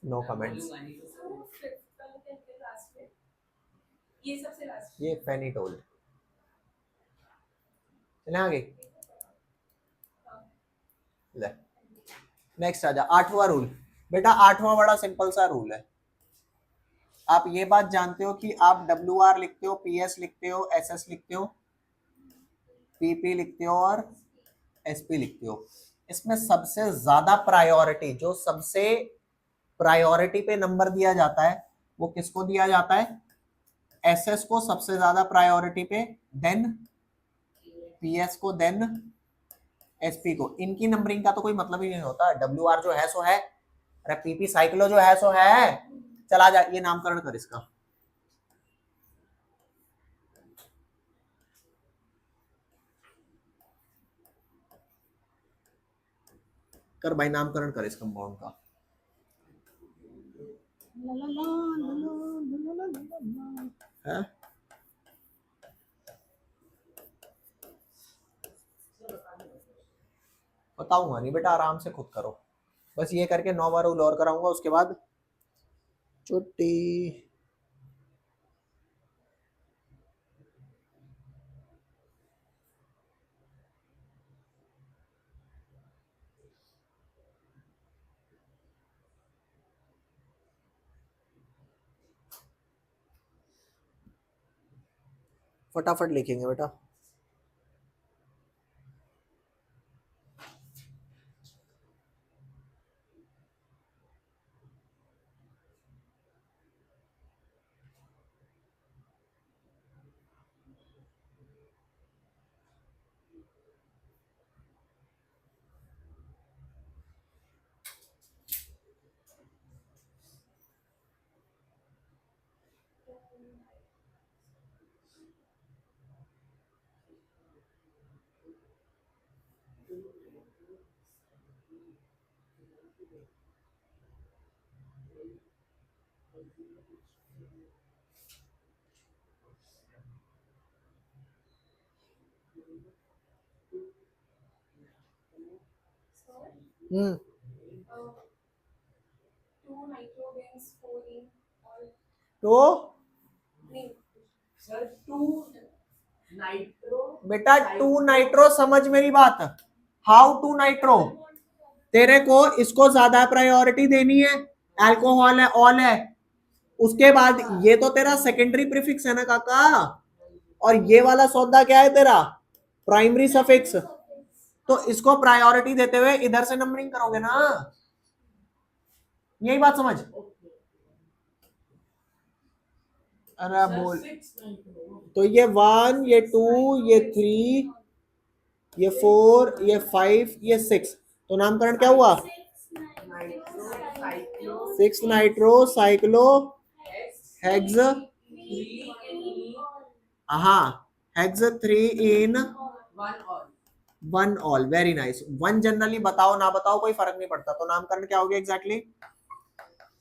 नो कमेंट्स। ये सबसे लास्ट। ये फेनिटोल। चले आगे। ले, नेक्स्ट आ जा। 8वां रूल बेटा, 8वां बड़ा सिंपल सा रूल है। आप ये बात जानते हो कि आप WR लिखते हो, PS लिखते हो, SS लिखते हो, PP लिखते हो और SP लिखते हो। इसमें सबसे ज्यादा प्रायोरिटी, जो सबसे प्रायोरिटी पे नंबर दिया जाता है, वो किसको दिया जाता है? SS को सबसे ज्यादा प्रायोरिटी पे, देन PS को, देन SP को। इनकी नंबरिंग का तो कोई मतलब ही नहीं होता। WR जो है सो है, अरे PP साइक्लो जो है सो है। चला जा, ये नामकरण कर इसका। कर भाई, नामकरण कर इस कंपाउंड का। है? बताऊंगा नहीं बेटा, आराम से खुद करो। बस ये करके 9वां रूल और कराऊंगा, उसके बाद छुट्टी। फटाफट लिखेंगे बेटा। हम्म, 2 nitrogens 4 in all. तो नहीं सर 2 नाइट्रो बेटा 2 नाइट्रो, समझ मेरी बात। How 2 nitro? तेरे को इसको ज्यादा प्रायोरिटी देनी है, अल्कोहल है, ऑल है। उसके बाद ये तो तेरा सेकेंडरी प्रीफिक्स है ना काका, और ये वाला सौदा क्या है तेरा? Primary suffix. तो इसको प्रायोरिटी देते हुए इधर से नंबरिंग करोगे ना, यही बात समझ। अरे बोल, तो ये 1, ये 2, ये 3, ये 4, ये 5, ये 6, तो नामकरण क्या हुआ? 6 नाइट्रो साइक्लो हेक्स, हाँ, हेक्स 3 इन 1 ऑल। Very nice. 1 जनरली बताओ ना बताओ कोई फर्क नहीं पड़ता। तो नामकरण क्या हो गया exactly?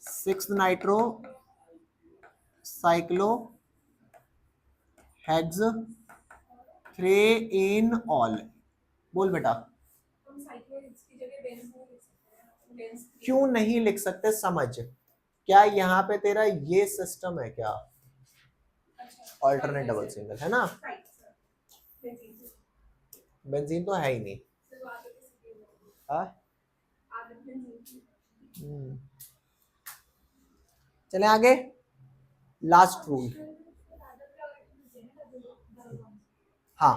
6 nitro cyclo hex 3 in all. बोल बेटा। हम साइक्लोहेक्स की जगह बेंजीन लिख सकते हैं। क्यों नहीं लिख सकते? समझ, क्या यहाँ पे तेरा ये सिस्टम है क्या? ऑल्टरनेट डबल सिंगल है ना? बेंजीन तो है ही नहीं। हाँ? चले आगे। Last rule. हाँ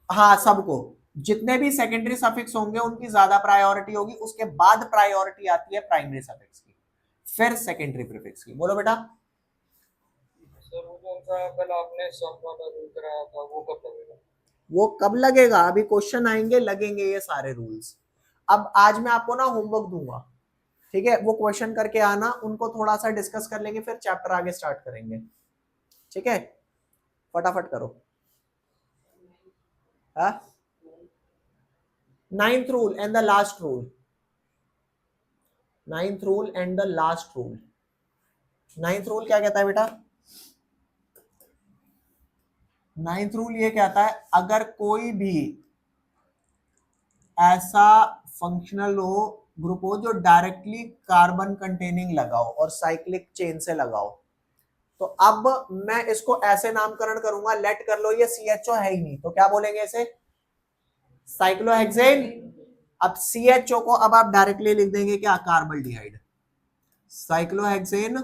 हाँ, सबको, जितने भी सेकेंडरी सफिक्स होंगे उनकी ज्यादा प्रायोरिटी होगी, उसके बाद प्रायोरिटी आती है प्राइमरी सफिक्स की, फिर सेकेंडरी प्रीफिक्स की। बोलो बेटा। सर वो कौन सा कल आपने सम वाला रूल कराया था, वो कब लगेगा? वो कब लगेगा? अभी क्वेश्चन आएंगे, लगेंगे ये सारे रूल्स। अब आज मैं आपको ना होमवर्क दूंगा, ठीक है? वो क्वेश्चन करके आना, उनको थोड़ा सा डिस्कस कर लेंगे, फिर चैप्टर आगे स्टार्ट करेंगे, ठीक है? फटाफट करो। हाँ, 9th rule and the last rule. 9th rule and the last rule. Ninth rule क्या कहता है बेटा? नाइन्थ रूल ये कहता है अगर कोई भी ऐसा फंक्शनल हो ग्रुप हो जो डायरेक्टली कार्बन कंटेनिंग लगाओ और साइक्लिक चेन से लगाओ, तो अब मैं इसको ऐसे नामकरण करूंगा, लेट कर लो ये CHO है ही नहीं तो क्या बोलेंगे इसे? साइक्लोहेक्सेन। अब CHO को अब आप डायरेक्टली लिख देंगे क्या? कार्बल्डिहाइड। साइक्लोहेक्सेन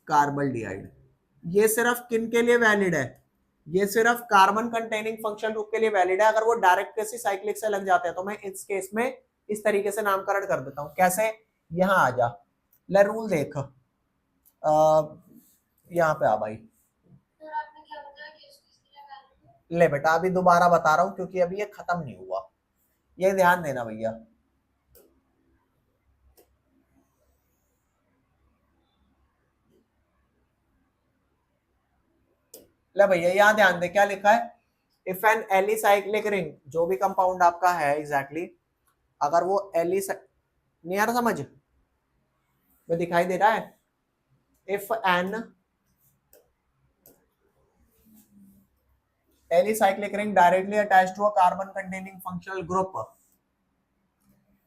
कार्बल्डिहाइड। ये सिर्फ किन के लिए वैलिड है? ये सिर्फ कार्बन कंटेनिंग फंक्शनल ग्रुप के लिए वैलिड है। अगर वो डायरेक्ट किसी साइक्लिक से लग जाते हैं तो मैं इस केस में इस तरीके से नामकरण कर देता हूं। कैसे? यहां आ जा, ले रूल देख, यहाँ पे आ भाई। सर आपने क्या बताया कि इसके लिए वैल्यू ले बेटा अभी दोबारा बता रहा हूं क्योंकि अभी ये खत्म नहीं हुआ, ये ध्यान देना भैया। ले भैया यहां ध्यान दे, क्या लिखा है? इफ एन एलिसाइक्लिक रिंग, जो भी कंपाउंड आपका है एग्जैक्टली अगर वो नहीं आ रहा समझ में? दिखाई दे रहा है? If an alicyclic ring directly attached to a carbon containing functional group,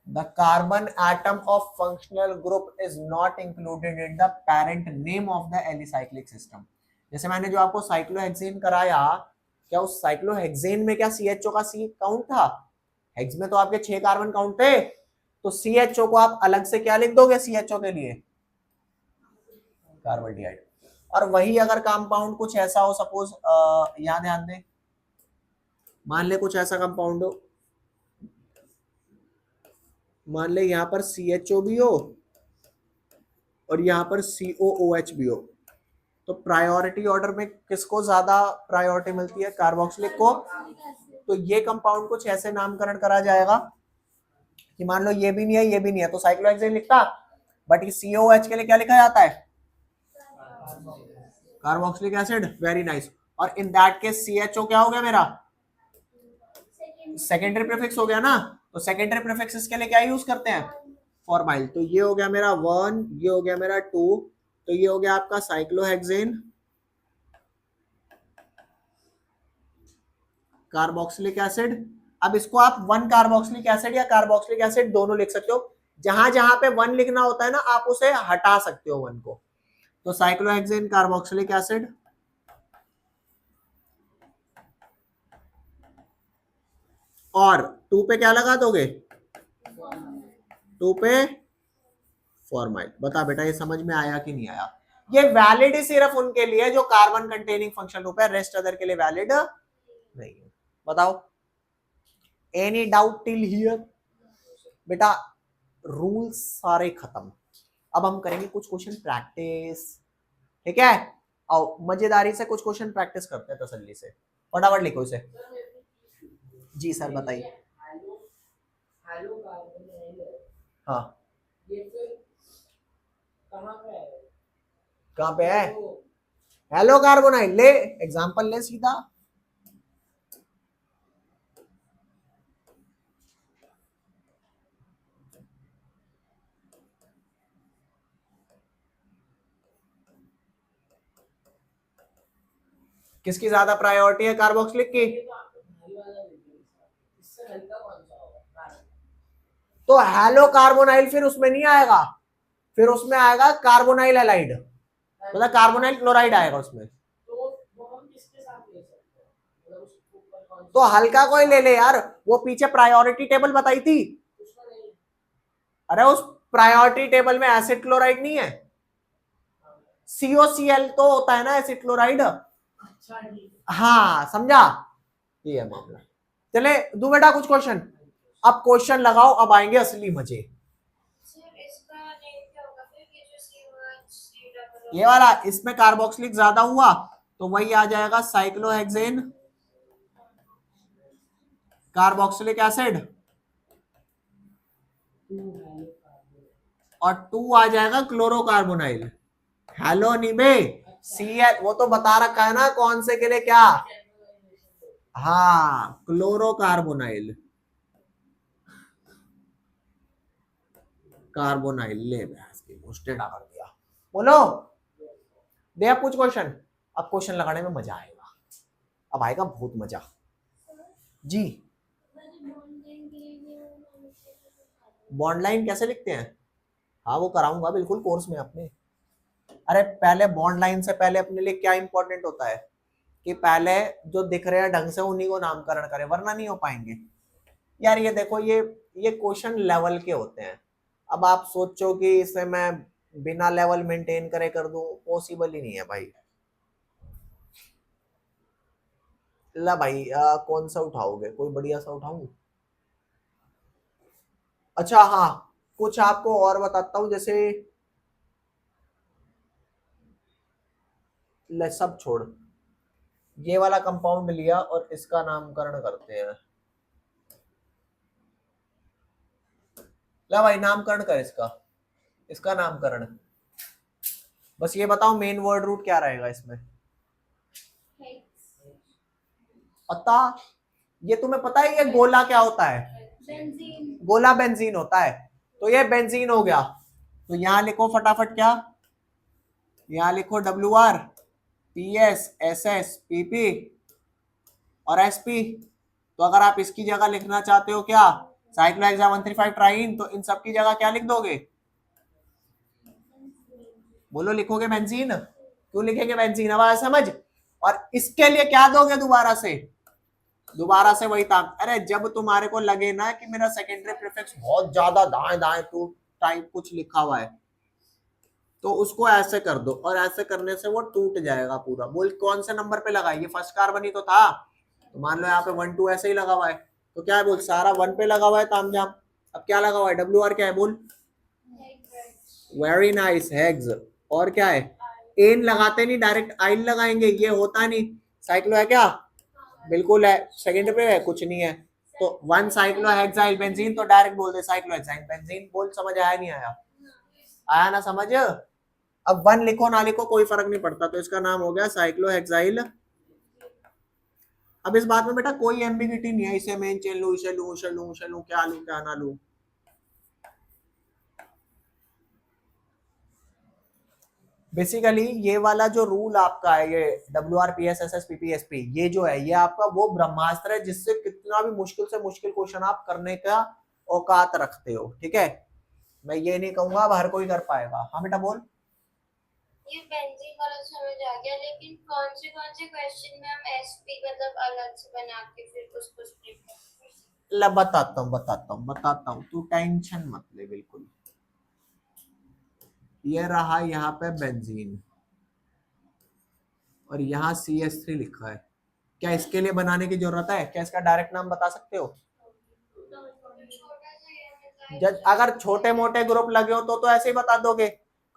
the carbon atom of functional group is not included in the parent name of the alicyclic system। जैसे मैंने जो आपको साइक्लोहेक्सेन कराया, क्या उस साइक्लोहेक्सेन में क्या CHO का C काउंट था? हेक्स में तो आपके 6 कार्बन काउंट थे, तो CHO को आप अलग से क्या लिख दोगे CHO के लिए? कार्बल्डिहाइड। और वही अगर कंपाउंड कुछ ऐसा हो, सपोज यहां ध्यान दें, मान ले कुछ ऐसा कंपाउंड हो, मान ले यहां पर CHO भी हो और यहां पर COOH भी हो, तो प्रायोरिटी ऑर्डर में किसको ज्यादा प्रायोरिटी मिलती है? कार्बोक्सिलिक को। तो ये कंपाउंड कुछ ऐसे नामकरण करा जाएगा कि मान लो ये भी नहीं है ये भी नहीं है तो साइक्लोहेक्सेन लिखता, बट ये COOH के लिए क्या लिखा जाता है? Carboxylic acid. Very nice. और इन दैट केस CHO क्या हो गया मेरा? सेकेंडरी प्रीफिक्स हो गया ना। तो सेकेंडरी प्रीफिक्स के लिए क्या यूज करते हैं? फॉर्माइल। तो ये हो गया मेरा 1, ये हो गया मेरा 2, तो ये हो गया आपका साइक्लोहेक्सेन कार्बोक्सिलिक एसिड। अब इसको आप 1 कार्बोक्सिलिक एसिड या कार्बोक्सिलिक एसिड दोनों लिख सकते हो। जहां जहां पे 1 लिखना होता है ना आप उसे हटा सकते हो 1 को। तो साइक्लोहेक्सेन कार्बोक्सिलिक एसिड और 2 पे क्या लगा दोगे? 2 पे फॉर्माइल। बता बेटा ये समझ में आया कि नहीं आया? ये वैलिड ही सिर्फ उनके लिए जो कार्बन कंटेनिंग फंक्शनल ग्रुप है, रेस्ट अदर के लिए वैलिड नहीं है। बताओ एनी डाउट टिल हियर? बेटा रूल्स सारे खत्म। अब हम करेंगे कुछ क्वेश्चन प्रैक्टिस, ठीक है? और मजेदारी से कुछ क्वेश्चन प्रैक्टिस करते हैं तसल्ली से। फटाफट लिखो इसे। जी सर बताइए। हेलो कार्बन है, हाँ ये फिर कहाँ पे है? कहाँ पे है? Hello carbonyl. ले एग्जांपल ले सीधा। किसकी ज्यादा प्रायोरिटी है कार्बोक्सिलिक की? ये तो आपको भारी वाला दे दिया, इससे हल्का कौन सा होगा? तो हेलो कार्बोनाइल फिर उसमें नहीं आएगा, फिर उसमें आएगा कार्बोनाइल हैलाइड, मतलब कार्बोनाइल क्लोराइड आएगा उसमें। तो वो हम किसके साथ ले सकते हैं? मतलब उसके ऊपर कौन तो हल्का कोई ले ले यार, वो पीछे प्रायोरिटी टेबल बताई थी। उसका नहीं है? अरे उस प्रायोरिटी टेबल में एसिड क्लोराइड नहीं है, COCl तो होता है ना एसिड क्लोराइड। अच्छा ठीक है। हाँ समझा, ये है मामला। चले दू बेटा कुछ क्वेश्चन। अब क्वेश्चन लगाओ, अब आएंगे असली मजे। सर इसका नेम क्या होगा फिर? ये जो COH ये वाला, इसमें कार्बोक्सिलिक ज्यादा हुआ तो वही आ जाएगा साइक्लोहेक्सेन कार्बोक्सिलिक एसिड, और 2 आ जाएगा क्लोरोकार्बोनाइल। हेलो निबे CL वो तो बता रखा है ना कौन से के लिए क्या। हाँ क्लोरोकार्बोनाइल। कार्बोनाइल, ले भैंस की मुझ टेढ़ा कर दिया। बोलो दे आप कुछ क्वेश्चन। अब क्वेश्चन लगाने में मजा आएगा, अब आएगा बहुत मजा जी। बॉन्ड लाइन कैसे लिखते हैं? हाँ वो कराऊंगा बिल्कुल कोर्स में अपने। अरे पहले बॉन्ड लाइन से पहले अपने लिए क्या इंपॉर्टेंट होता है कि पहले जो दिख रहे हैं ढंग से उन्हीं को नामकरण करें, वरना नहीं हो पाएंगे यार। ये देखो ये क्वेश्चन लेवल के होते हैं। अब आप सोचो कि इसे मैं बिना लेवल मेंटेन करे कर दूं, पॉसिबल ही नहीं है भाई। ला भाई कौन सा उठाओगे? कोई बढ़िया सा उठाऊं? अच्छा हाँ, कुछ आपको और बताता हूं, जैसे ले सब छोड़, ये वाला कंपाउंड लिया और इसका नामकरण करते हैं। ला भाई नामकरण कर इसका नामकरण। बस ये बताओ मेन वर्ड रूट क्या रहेगा इसमें? पता, ये तुम्हें पता है ये गोला क्या होता है? बेंजीन। गोला बेंजीन होता है। तो ये बेंजीन हो गया। तो यहां लिखो फटाफट क्या, यहां लिखो WR PS SS PP और SP। तो अगर आप इसकी जगह लिखना चाहते हो क्या, साइक्लोहेक्सा 135 ट्राइन, तो इन सब की जगह क्या लिख दोगे? बोलो लिखोगे बेंजीन? क्यों लिखेंगे बेंजीन? अब आया समझ? और इसके लिए क्या दोगे दोबारा से वही था। अरे जब तुम्हारे को लगे ना कि मेरा सेकेंडरी प्रीफिक्स बहुत ज्यादा दाएं दाएं टू टाइप कुछ लिखा हुआ है, तो उसको ऐसे कर दो, और ऐसे करने से वो टूट जाएगा पूरा। बोल कौन से नंबर पे लगा? ये फर्स्ट कार्बन ही तो था। तो मान लो यहाँ पे 1 2 ऐसे ही लगा हुआ है, तो क्या है बोल, सारा 1 पे लगा हुआ है तामझाम। अब क्या लगा हुआ है? WR क्या है बोल? वेरी नाइस, हेग्स। और क्या है? एन लगाते नहीं, डायरेक्ट आइल लगाएंगे, ये होता नहीं। साइक्लो है क्या? बिल्कुल है। सेकेंड पे है कुछ नहीं है। तो 1 साइक्लोहेक्साइल बेंजीन, तो डायरेक्ट बोल दे साइक्लोहेक्साइल बेंजीन। बोल समझ आया नहीं आया? आया ना समझ? अब 1 लिखो ना लिखो कोई फर्क नहीं पड़ता, तो इसका नाम हो गया साइक्लोहेक्साइल। अब इस बात में बेटा कोई एम्बिग्यूटी नहीं है, इसे मेन चेन लूं, इसे लूं, इसे लूं, इसे लूं, क्या लूं क्या ना लूं। बेसिकली ये वाला जो रूल आपका है, ये WR PS SS PP SP, ये जो है ये आपका वो ब्रह्मास्त्र है जिससे कितना भी मुश्किल से मुश्किल क्वेश्चन आप करने का औकात रखते हो। ठीक है, मैं ये नहीं कहूंगा अब हर कोई कर पाएगा। हाँ बेटा बोल। ये बेंजीन वाला समझ आ गया, लेकिन कौन से क्वेश्चन में हम SP मतलब अलग से बना के फिर उसको स्प्लिट करते हैं? ला बताता हूँ, तू टेंशन मत ले बिल्कुल। ये रहा यहाँ पे बेंजीन और यहाँ CH3 लिखा है। क्या इसके लिए बनाने की जरूरत है? क्या इसका डायरेक्ट नाम बता सकते हो? जब अगर छोटे मोटे ग्रुप लगे हो तो ऐसे ही बता दोगे,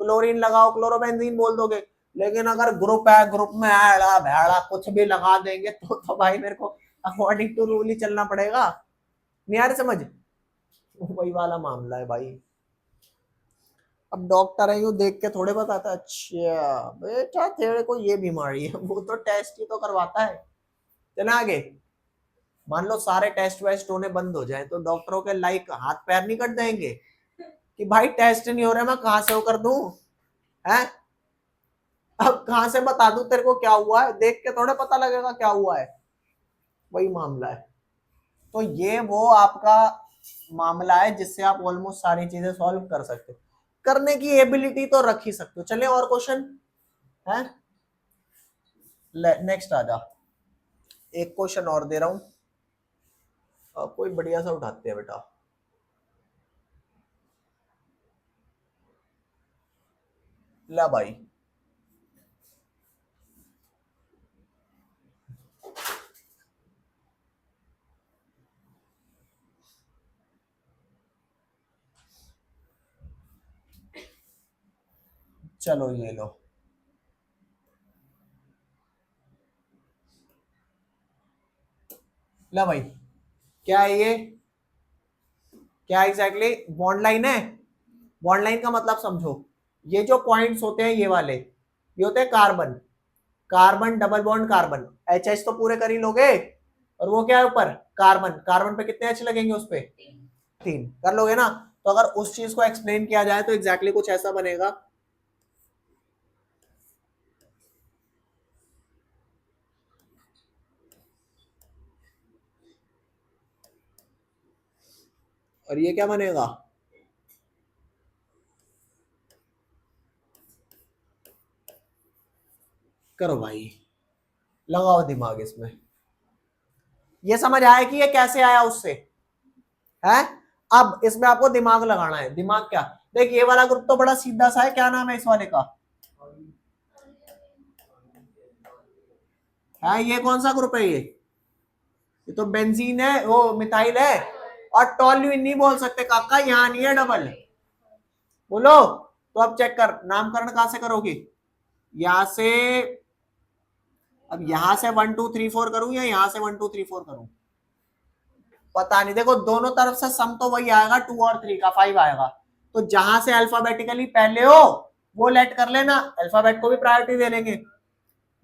क्लोरीन लगाओ क्लोरोबेंजीन बोल दोगे। लेकिन अगर ग्रुप है, ग्रुप में ऐड़ा भैड़ा कुछ भी लगा देंगे तो भाई मेरे को अकॉर्डिंग टू रूल ही चलना पड़ेगा। नहीं आ रही समझ? वही वाला मामला है भाई। अब डॉक्टर है, यूं देख के थोड़े बताता है अच्छा बेटा तेरे को ये बीमारी है, वो तो टेस्ट ही तो करवाता है। चले आगे। मान लो सारे टेस्ट वेस्ट होने बंद हो जाए तो डॉक्टरों के लाइक हाथ पैर नहीं कट देंगे कि भाई टेस्ट नहीं हो रहा, मैं कहां से वो कर दूं है? अब कहां से बता दूं तेरे को क्या हुआ है? देख के थोड़े पता लगेगा क्या हुआ है। वही मामला है। तो ये वो आपका मामला है जिससे आप ऑलमोस्ट सारी चीजें सॉल्व कर सकते हो, करने की एबिलिटी तो रख ही सकते हो। चलिए और क्वेश्चन है, नेक्स्ट आ जा। एक क्वेश्चन और दे रहा हूं, कोई बढ़िया सा उठाते हैं बेटा। ला भाई चलो ये लो। ला भाई क्या है ये? क्या एग्जैक्टली बॉन्ड लाइन है? बॉन्ड लाइन का मतलब समझो, ये जो पॉइंट्स होते हैं ये वाले, ये होते हैं carbon. Carbon double bond carbon, HH तो पूरे कर ही लोगे, और वो क्या है ऊपर कार्बन। कार्बन पे कितने H लगेंगे? उस पे 3 कर लोगे ना। तो अगर उस चीज को एक्सप्लेन किया जाए तो एग्जैक्टली कुछ ऐसा बनेगा। और ये क्या बनेगा, करो भाई, लगाओ दिमाग इसमें। ये समझ आया कि ये कैसे आया उससे है। अब इसमें आपको दिमाग लगाना है। दिमाग क्या, देख ये वाला ग्रुप तो बड़ा सीधा सा है, क्या नाम है इस वाले का, है ये कौन सा ग्रुप है, ये तो बेंजीन है, वो मिथाइल है। और टॉल्यूइन नहीं बोल सकते काका, यहाँ नहीं है डबल, बोलो। तो अब चेक कर, नामकरण कहां से करोगे, यहां से। अब यहां से 1 2 3 4 करूं या यहां से 1 2 3 4 करूं, पता नहीं। देखो दोनों तरफ से सम तो वही आएगा, 2 और 3 का 5 आएगा। तो जहां से अल्फाबेटिकली पहले हो वो लेट कर लेना, अल्फाबेट को भी प्रायोरिटी दे लेंगे।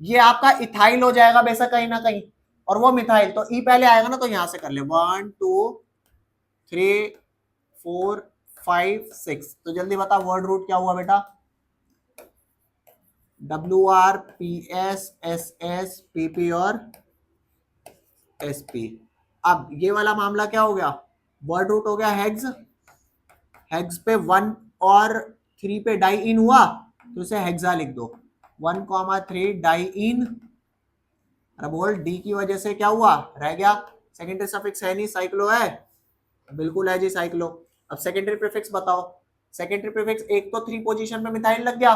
ये आपका इथाइल हो जाएगा बेशक कहीं ना कहीं, और वो मिथाइल, तो ई पहले आएगा ना, तो यहां से कर ले 1 2 3 4 5 6। तो जल्दी बता वर्ड रूट क्या हुआ बेटा, WRPSSSPP और SP। अब ये वाला मामला क्या हो गया, वर्ड रूट हो गया हेक्स, हेक्स पे 1 और 3 पे डाई इन हुआ, तो इसे हेक्सा लिख दो। 1,3 डाई इन, अरे बोल डी की वजह से क्या हुआ, रह गया। सेकेंडरी सफिक्स है नहीं, साइक्लो है, बिल्कुल है जी साइक्लो। अब सेकेंडरी प्रीफिक्स बताओ, सेकेंडरी प्रीफिक्स एक तो 3 पोजीशन पे मिथाइल लग गया,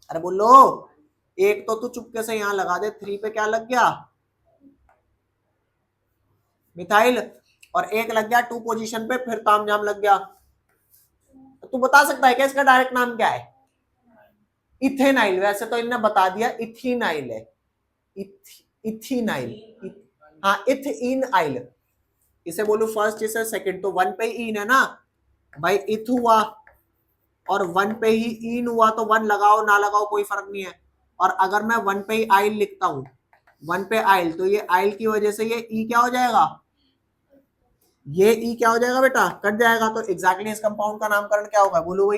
अरे बोलो, एक तो तू चुपके से यहां लगा दे, 3 पे क्या लग गया, मिथाइल, और एक लग गया 2 पोजीशन पे, फिर तामझाम लग गया। तो तू बता सकता है क्या इसका डायरेक्ट नाम क्या है, इथेनाइल। वैसे तो इन्होंने बता दिया इथीनाइल है, इथीनाइल, हाँ इथइनआइल। इसे बोलू फर्स्ट, इसे सेकंड, तो 1 पे इन है ना भाई, इथ हुआ, और 1 पे ही इन हुआ, तो 1 लगाओ ना लगाओ कोई फर्क नहीं है। और अगर मैं 1 पे ही आइल लिखता हूं, 1 पे आइल, तो ये आइल की वजह से ये ई क्या हो जाएगा, ये ई क्या हो जाएगा बेटा, कट जाएगा। तो एग्जैक्टली इस कंपाउंड का नामकरण क्या होगा, बोलो भाई।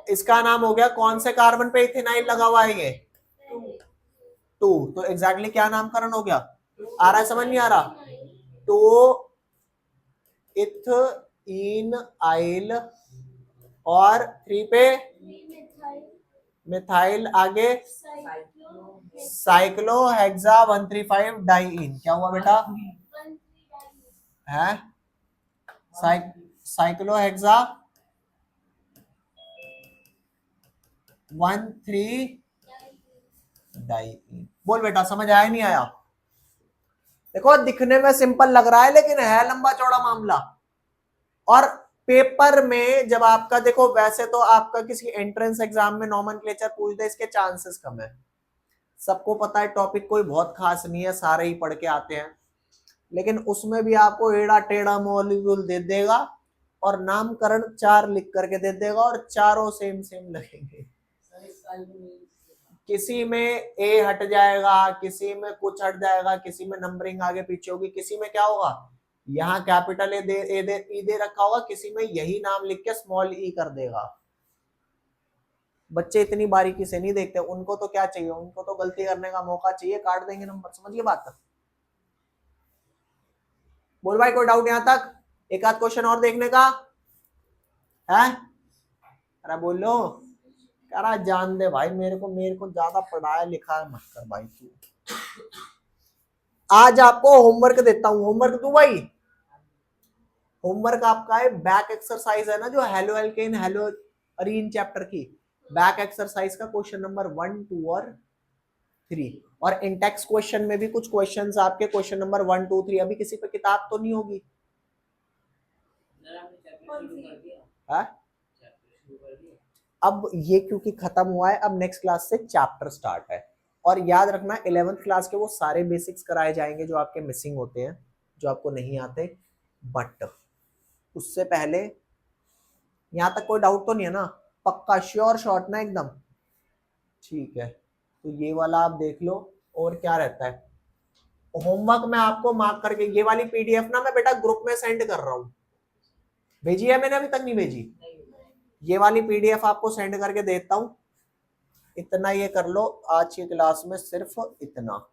इसका नाम हो गया, कौन से कार्बन पे इथेनाइल लगा हुआ है, ये 2। तो एग्जैक्टली क्या नामकरण हो गया, आ रहा है समझ नहीं आ रहा, तो इथइनआइल, और 3 पे मिथाइल, आगे साइक्लोहेक्सा 135 डाइइन, क्या हुआ बेटा, है साइक्लोहेक्सा 13 डाइइन। बोल बेटा समझ आया नहीं आया। देखो दिखने में सिंपल लग रहा है, लेकिन है लंबा चौड़ा मामला। और पेपर में जब आपका, देखो वैसे तो आपका किसी एंट्रेंस एग्जाम में नॉमेनक्लेचर पूछ दे, इसके चांसेस कम है। सबको पता है टॉपिक कोई बहुत खास नहीं है, सारे ही पढ़ के आते हैं, लेकिन उसमें भी आपको एड़ा टेढ़ा मॉलिक्यूल दे देगा, और नामकरण 4 लिख करके दे देगा, और चारों सेम सेम लगेंगे। किसी में ए हट जाएगा, किसी में कुछ हट जाएगा, किसी में नंबरिंग आगे पीछे होगी, किसी में क्या होगा, यहाँ कैपिटल ई दे रखा होगा, किसी में यही नाम लिख के स्मॉल ई कर देगा। बच्चे इतनी बारीकी से नहीं देखते, उनको तो क्या चाहिए, उनको तो गलती करने का मौका चाहिए, काट देंगे नंबर। समझिए बात। बोल भाई कोई डाउट यहां तक, एक आध क्वेश्चन और देखने का है, अरे बोलो। करा जान दे भाई, मेरे को ज्यादा पढ़ाया लिखा मत कर भाई तू। आज आपको होमवर्क देता हूं, होमवर्क तू भाई। होमवर्क आपका है बैक एक्सरसाइज है ना, जो halo alkane hello Areen chapter की बैक एक्सरसाइज का क्वेश्चन नंबर 1 2 और 3। और इंटेक्स क्वेश्चन में भी कुछ क्वेश्चंस आपके क्वेश्चन नंबर 1 2 3। अभी किसी पे किताब तो नहीं होगी, है? अब ये क्योंकि खत्म हुआ है, अब नेक्स्ट क्लास से चैप्टर स्टार्ट है। और याद रखना 11th क्लास के वो सारे बेसिक्स कराए जाएंगे जो आपके मिसिंग होते हैं, जो आपको नहीं आते। बट उससे पहले यहां तक कोई डाउट तो नहीं है ना, पक्का श्योर शॉर्ट ना एकदम, ठीक है। तो ये वाला आप देख लो। और क्या रहता है होमवर्क में आपको मार्क करके, ये वाली पीडीएफ ना मैं बेटा ग्रुप में सेंड कर रहा हूँ, भेजी है मैंने, अभी तक नहीं भेजी? नहीं ये वाली पीडीएफ आपको सेंड करके देता हूं। इतना ये कर लो आज की क्लास में, सिर्फ इतना।